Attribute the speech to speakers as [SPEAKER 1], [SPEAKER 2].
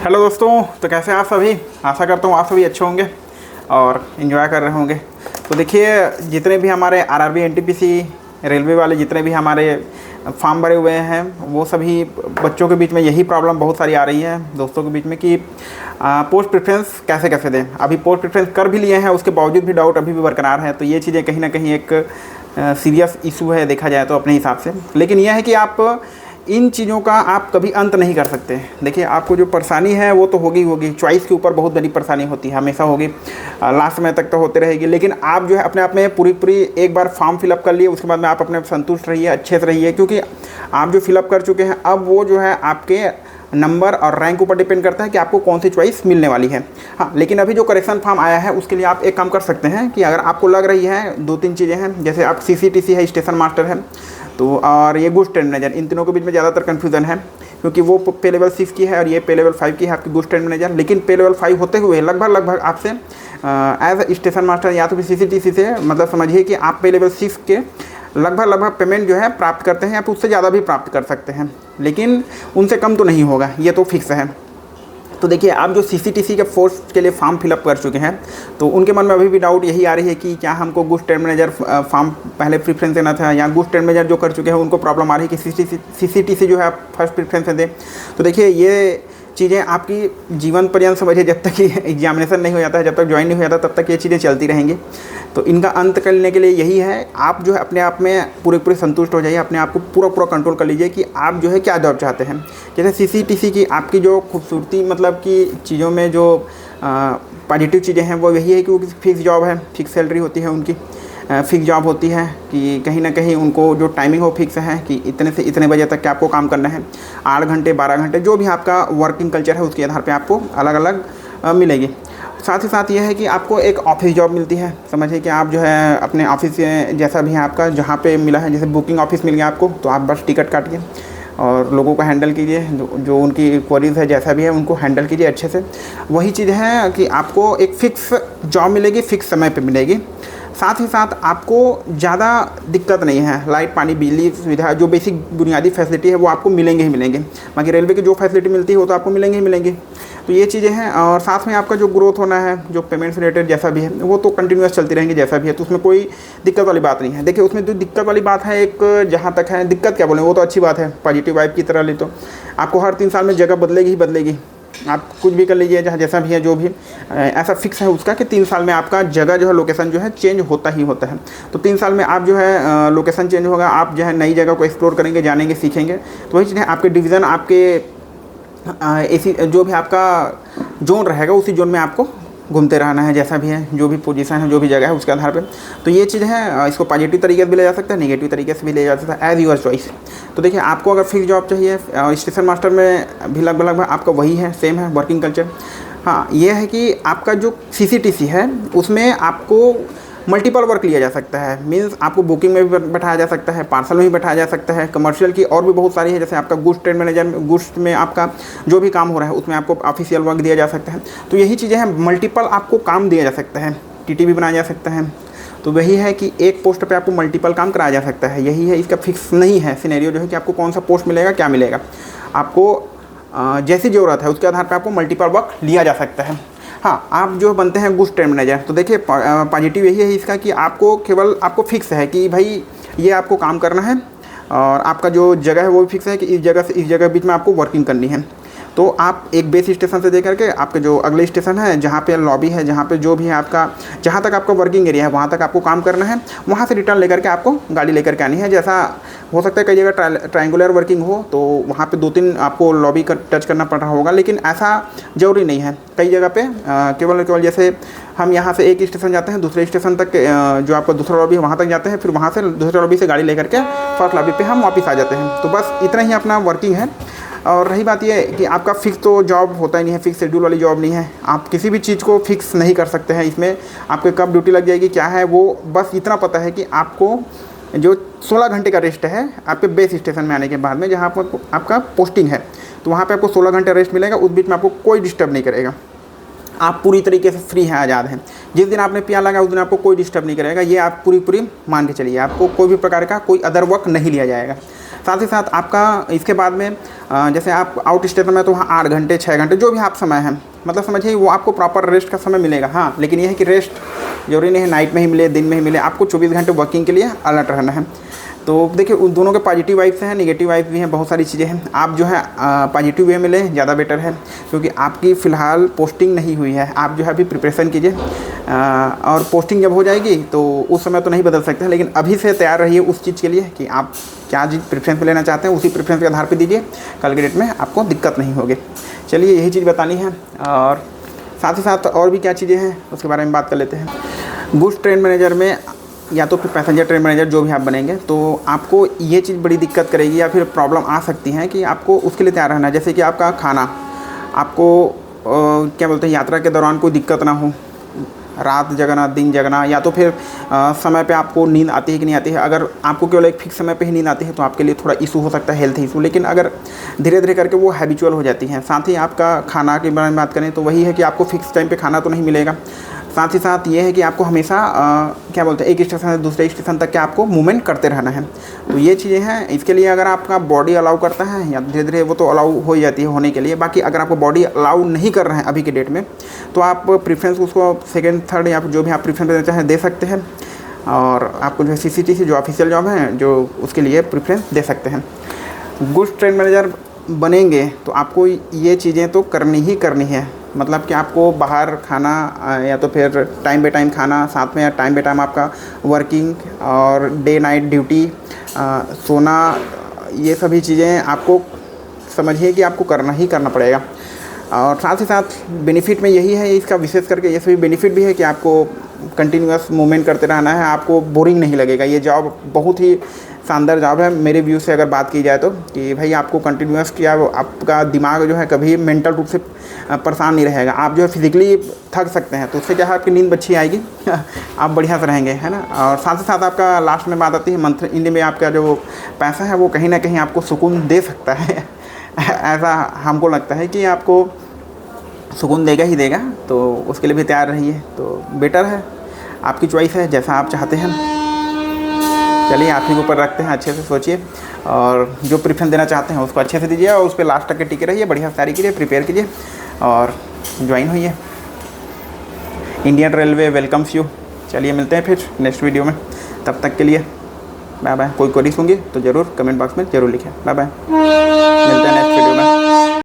[SPEAKER 1] Hello दोस्तों, तो कैसे हैं आप सभी। आशा करता हूँ आप सभी अच्छे होंगे और इन्जॉय कर रहे होंगे। तो देखिए, जितने भी हमारे आरआरबी एनटीपीसी रेलवे वाले जितने भी हमारे फॉर्म भरे हुए हैं, वो सभी बच्चों के बीच में यही प्रॉब्लम बहुत सारी आ रही है दोस्तों के बीच में कि पोस्ट प्रेफरेंस कैसे कैसे दें। अभी पोस्ट प्रेफरेंस कर भी लिए हैं, उसके बावजूद भी डाउट अभी भी बरकरार है। तो ये चीज़ें कहीं ना कहीं एक सीरियस इशू है देखा जाए तो अपने हिसाब से। लेकिन यह है कि आप इन चीज़ों का आप कभी अंत नहीं कर सकते। देखिए, आपको जो परेशानी है वो तो होगी, चॉइस के ऊपर बहुत बड़ी परेशानी होती है, हमेशा होगी, लास्ट समय तक तो होते रहेगी। लेकिन आप जो है अपने आप में पूरी एक बार फॉर्म फिलअप कर लिए, उसके बाद में आप अपने संतुष्ट रहिए, अच्छे से रहिए, क्योंकि आप जो फिलअप कर चुके हैं अब वो जो है आपके नंबर और रैंक ऊपर डिपेंड करता है कि आपको कौन सी चॉइस मिलने वाली है। हाँ, लेकिन अभी जो करेक्शन फॉर्म आया है उसके लिए आप एक काम कर सकते हैं कि अगर आपको लग रही है दो तीन चीज़ें हैं, जैसे आप सीसीटीसी है, स्टेशन मास्टर है, तो और ये गुड्स ट्रेड मैनेजर, इन तीनों के बीच में ज़्यादातर कन्फ्यूज़न है, क्योंकि वो पे लेवल 6 की है और ये पे लेवल 5 की है आपकी गुड्स ट्रेड मैनेजर। लेकिन पे लेवल 5 होते हुए लगभग आपसे एज स्टेशन मास्टर या तो फिर सीसीटीसी से, मतलब समझिए कि आप पे लेवल 6 के लगभग पेमेंट जो है प्राप्त करते हैं, आप उससे ज़्यादा भी प्राप्त कर सकते हैं, लेकिन उनसे कम तो नहीं होगा, ये तो फिक्स है। तो देखिए, आप जो सीसीटीसी के फोर्स के लिए फॉर्म फिलअप कर चुके हैं, तो उनके मन में अभी भी डाउट यही आ रही है कि क्या हमको गुड्स ट्रेड मैनेजर फॉर्म पहले प्रीफरेंस देना था, या गुड्स ट्रेड मैनेजर जो कर चुके हैं उनको प्रॉब्लम आ रही है कि सीसीटीसी जो है आप फर्स्ट प्रीफरेंस दें। तो देखिए, ये चीज़ें आपकी जीवन पर्यंत समझिए, जब तक ये एग्जामिनेशन नहीं हो जाता है, जब तक ज्वाइन नहीं हो जाता, तब तक ये चीज़ें चलती रहेंगी। तो इनका अंत करने के लिए यही है, आप जो है अपने आप में पूरे संतुष्ट हो जाइए, अपने आप को पूरा कंट्रोल कर लीजिए कि आप जो है क्या जॉब चाहते हैं। जैसे सीसीटीसी की आपकी जो खूबसूरती, मतलब कि चीज़ों में जो पॉजिटिव चीज़ें हैं वो यही है कि वो फिक्स जॉब है, फिक्स सैलरी होती है उनकी, फिक्स जॉब होती है कि कहीं ना कहीं उनको जो टाइमिंग हो फिक्स है कि इतने से इतने बजे तक के आपको काम करना है, 8 घंटे 12 घंटे जो भी आपका वर्किंग कल्चर है उसके आधार पे आपको अलग अलग मिलेगी। साथ ही साथ यह है कि आपको एक ऑफिस जॉब मिलती है। समझिए कि आप जो है अपने ऑफिस जैसा भी है आपका, जहाँ पे मिला है, जैसे बुकिंग ऑफिस मिल गया आपको, तो आप बस टिकट काटिए और लोगों को हैंडल कीजिए, जो उनकी क्वेरीज है जैसा भी है उनको हैंडल कीजिए अच्छे से। वही चीज़ है कि आपको एक फ़िक्स जॉब मिलेगी, फ़िक्स समय पे मिलेगी। साथ ही साथ आपको ज़्यादा दिक्कत नहीं है, लाइट पानी बिजली सुविधा जो बेसिक बुनियादी फैसिलिटी है वो आपको मिलेंगे ही मिलेंगे। बाकी रेलवे की जो फैसिलिटी मिलती है वो तो आपको मिलेंगे ही मिलेंगी। तो ये चीज़ें हैं, और साथ में आपका जो ग्रोथ होना है, जो पेमेंट्स रिलेटेड जैसा भी है वो तो कंटिन्यूस चलती रहेंगी जैसा भी है, तो उसमें कोई दिक्कत वाली बात नहीं है। देखिए, उसमें जो दिक्कत वाली बात है, एक जहाँ तक है दिक्कत क्या बोलें, वो तो अच्छी बात है, पॉजिटिव वाइब की तरह ले, तो आपको हर 3 साल में जगह बदलेगी ही बदलेगी। आप कुछ भी कर लीजिए, जहाँ जैसा भी है, जो भी ऐसा फिक्स है उसका कि 3 साल में आपका जगह जो है, लोकेशन जो है चेंज होता ही होता है। तो 3 साल में आप जो है लोकेशन चेंज होगा, आप जो है नई जगह को एक्सप्लोर करेंगे, जानेंगे, सीखेंगे। तो वही चीज़ है, आपके डिवीज़न, आपके ऐसी जो भी आपका जोन रहेगा उसी जोन में आपको घूमते रहना है, जैसा भी है, जो भी पोजीशन है, जो भी जगह है उसके आधार पे। तो ये चीज़ है, इसको पॉजिटिव तरीके से भी ले जा सकता है, नेगेटिव तरीके से भी ले जा सकता है, एज यूर चॉइस। तो देखिए, आपको अगर फिक्स जॉब चाहिए, स्टेशन मास्टर में भी लगभग आपका वही है, सेम है वर्किंग कल्चर। हाँ, ये है कि आपका जो सीसीटीसी है उसमें आपको मल्टीपल वर्क लिया जा सकता है, मीन्स आपको बुकिंग में भी बैठाया जा सकता है, पार्सल में भी बैठाया जा सकता है, कमर्शियल की और भी बहुत सारी है, जैसे आपका गुड्स ट्रेड मैनेजर, गुड्स में आपका जो भी काम हो रहा है उसमें आपको ऑफिशियल वर्क दिया जा सकता है। तो यही चीज़ें हैं, मल्टीपल आपको काम दिया जा सकता है, टीटी भी बनाया जा सकता है। तो वही है कि एक पोस्ट पे आपको मल्टीपल काम कराया जा सकता है, यही है, इसका फिक्स नहीं है सिनेरियो जो है कि आपको कौन सा पोस्ट मिलेगा, क्या मिलेगा। आपको जैसी ज़रूरत है उसके आधार पर आपको मल्टीपल वर्क लिया जा सकता है। हाँ, आप जो बनते हैं गुड्स ट्रेड मैनेजर, तो देखिए पॉजिटिव यही है इसका कि आपको केवल आपको फिक्स है कि भाई ये आपको काम करना है, और आपका जो जगह है वो भी फिक्स है कि इस जगह से इस जगह बीच में आपको वर्किंग करनी है। तो आप एक बेस स्टेशन से दे करके आपके जो अगले स्टेशन है, जहाँ पे लॉबी है, जहाँ पे जो भी है आपका, जहाँ तक आपका वर्किंग एरिया है वहाँ तक आपको काम करना है, वहाँ से रिटर्न लेकर के आपको गाड़ी लेकर के आनी है। जैसा हो सकता है कई जगह ट्रायंगुलर वर्किंग हो, तो वहाँ पे 2-3 आपको लॉबी का टच करना पड़ रहा होगा, लेकिन ऐसा ज़रूरी नहीं है। कई जगह पे केवल जैसे हम यहाँ से एक स्टेशन जाते हैं, दूसरे स्टेशन तक जो आपका दूसरा लॉबी है वहाँ तक जाते हैं, फिर वहाँ से दूसरे लॉबी से गाड़ी लेकर के फर्स्ट लॉबी पे हम वापस आ जाते हैं। तो बस इतना ही अपना वर्किंग है। और रही बात ये कि आपका फिक्स तो जॉब होता ही नहीं है, फिक्स शेड्यूल वाली जॉब नहीं है, आप किसी भी चीज़ को फिक्स नहीं कर सकते हैं। इसमें आपके कब ड्यूटी लग जाएगी क्या है, वो बस इतना पता है कि आपको जो 16 घंटे का रेस्ट है आपके बेस स्टेशन में आने के बाद में, जहाँ पर आपका पोस्टिंग है, तो वहाँ पे आपको 16 घंटे रेस्ट मिलेगा। उस बीच में आपको कोई डिस्टर्ब नहीं करेगा, आप पूरी तरीके से फ्री हैं, आज़ाद हैं। जिस दिन आपने पिया लगा उस दिन आपको कोई डिस्टर्ब नहीं करेगा, ये आप पूरी मान के चलिए। आपको कोई भी प्रकार का कोई अदर वर्क नहीं लिया जाएगा। साथ ही साथ आपका इसके बाद में जैसे आप आउट स्टेशन में तो वहाँ 8 घंटे 6 घंटे जो भी आप समय है, मतलब समझिए वो आपको प्रॉपर रेस्ट का समय मिलेगा। हाँ, लेकिन यह है कि रेस्ट जरूरी नहीं है नाइट में ही मिले, दिन में ही मिले, आपको 24 घंटे वर्किंग के लिए अलर्ट रहना है। तो देखिए उन दोनों के पॉजिटिव वाइब्स हैं, नेगेटिव वाइब्स भी हैं, बहुत सारी चीज़ें हैं। आप जो है पॉजिटिव वे में लें, ज़्यादा बेटर है, क्योंकि आपकी फ़िलहाल पोस्टिंग नहीं हुई है। आप जो है अभी प्रिपरेशन कीजिए, और पोस्टिंग जब हो जाएगी तो उस समय तो नहीं बदल सकते हैं, लेकिन अभी से तैयार रहिए उस चीज़ के लिए कि आप क्या चीज़ प्रेफरेंस में लेना चाहते हैं, उसी प्रेफरेंस के आधार पर दीजिए, कल के डेट में आपको दिक्कत नहीं होगी। चलिए यही चीज़ बतानी है, और साथ ही साथ और भी क्या चीज़ें हैं उसके बारे में बात कर लेते हैं। गुड्स ट्रेन मैनेजर में या तो फिर पैसेंजर ट्रेन मैनेजर जो भी आप बनेंगे, तो आपको ये चीज़ बड़ी दिक्कत करेगी या फिर प्रॉब्लम आ सकती है कि आपको उसके लिए तैयार रहना है। जैसे कि आपका खाना, आपको क्या बोलते हैं, यात्रा के दौरान कोई दिक्कत ना हो, रात जगना दिन जगना, या तो फिर समय पे आपको नींद आती है कि नहीं आती है। अगर आपको केवल एक फिक्स समय पे ही नींद आती है तो आपके लिए थोड़ा इशू हो सकता है, हेल्थ इशू, लेकिन अगर धीरे धीरे करके वो हैबिचुअल हो जाती हैं। साथ ही आपका खाना के बारे में बात करें तो वही है कि आपको फिक्स टाइम पे खाना तो नहीं मिलेगा। साथ ही साथ ये है कि आपको हमेशा क्या बोलते हैं, एक स्टेशन से दूसरे स्टेशन तक के आपको मूवमेंट करते रहना है। तो ये चीज़ें हैं, इसके लिए अगर आपका बॉडी अलाउ करता है या धीरे धीरे वो तो अलाउ हो जाती है होने के लिए। बाकी अगर आपको बॉडी अलाउ नहीं कर रहे हैं अभी के डेट में, तो आप प्रेफरेंस उसको सेकंड थर्ड या जो भी आप प्रेफरेंस देना चाहें दे सकते हैं, और आपको जो है CCTC जो ऑफिशियल जॉब है जो उसके लिए प्रेफरेंस दे सकते हैं। गुड्स ट्रेन मैनेजर बनेंगे तो आपको ये चीज़ें तो करनी ही करनी है, मतलब कि आपको बाहर खाना या तो फिर टाइम बाई टाइम खाना, साथ में टाइम बाई टाइम आपका वर्किंग और डे नाइट ड्यूटी, सोना, ये सभी चीज़ें आपको समझिए कि आपको करना ही करना पड़ेगा। और साथ ही साथ बेनिफिट में यही है, इसका विशेष करके ये सभी बेनिफिट भी है कि आपको कंटिन्यूअस मूवमेंट करते रहना है, आपको बोरिंग नहीं लगेगा। ये जॉब बहुत ही शानदार जॉब है मेरे व्यू से अगर बात की जाए तो, कि भाई आपको कंटिन्यूअस किया, आपका दिमाग जो है कभी मेंटल रूप से परेशान नहीं रहेगा। आप जो है फिजिकली थक सकते हैं तो उससे क्या है आपकी नींद अच्छी आएगी आप बढ़िया से रहेंगे, है ना। और साथ ही साथ आपका लास्ट में बात आती है मंथ एंड में आपका जो पैसा है वो कहीं ना कहीं आपको सुकून दे सकता है ऐसा हमको लगता है कि आपको सुकून देगा ही देगा, तो उसके लिए भी तैयार रहिए। तो बेटर है, आपकी चॉइस है, जैसा आप चाहते हैं। चलिए आप ही के ऊपर रखते हैं, अच्छे से सोचिए और जो प्रेफरेंस देना चाहते हैं उसको अच्छे से दीजिए, और उस पर लास्ट तक के टिके रहिए, बढ़िया तैयारी कीजिए, प्रिपेयर कीजिए और ज्वाइन होइए। Indian railway welcomes you. चलिए मिलते हैं फिर नेक्स्ट वीडियो में, तब तक के लिए बाय बाय। कोई क्वेरीज होंगी तो ज़रूर कमेंट बॉक्स में ज़रूर लिखें। बाय बाय, मिलते हैं नेक्स्ट वीडियो में।